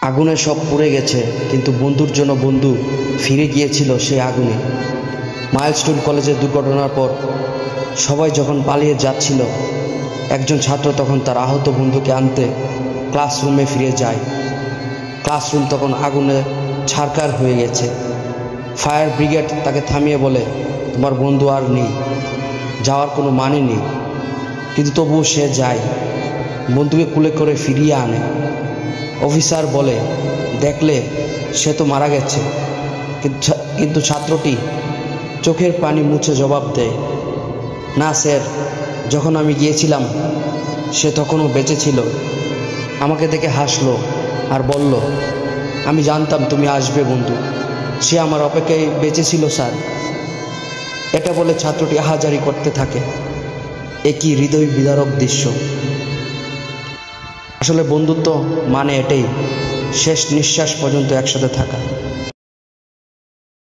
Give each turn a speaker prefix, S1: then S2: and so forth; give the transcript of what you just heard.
S1: আগুনে সব পুড়ে গেছে, কিন্তু বন্ধুর জন্য বন্ধু ফিরে গিয়েছিল সেই আগুনে। মাইলস্টোন কলেজের দুর্ঘটনার পর সবাই যখন পালিয়ে যাচ্ছিল, একজন ছাত্র তখন তার আহত বন্ধুকে আনতে ক্লাসরুমে ফিরে যায়। ক্লাসরুম তখন আগুনে ছারখার হয়ে গেছে। ফায়ার ব্রিগেড তাকে থামিয়ে বলে, তোমার বন্ধু আর নেই, যাওয়ার কোনো মানে নেই। কিন্তু তবুও সে যায়, বন্ধুকে কুলে করে ফিরিয়ে আনে। অফিসার বলে, দেখলে সে তো মারা গেছে। কিন্তু ছাত্রটি চোখের পানি মুছে জবাব দেয়, না স্যার, যখন আমি গিয়েছিলাম সে তখনও বেঁচে ছিল। আমাকে দেখে হাসলো আর বলল, আমি জানতাম তুমি আসবে বন্ধু, সে আমার অপেক্ষায় বেঁচে ছিল স্যার। এটা বলে ছাত্রটি আহাজারি করতে থাকে। একই হৃদয় বিদারক দৃশ্য। আসলে বন্ধুত্ব মানে এটাই, শেষ নিঃশ্বাস পর্যন্ত একসাথে থাকা।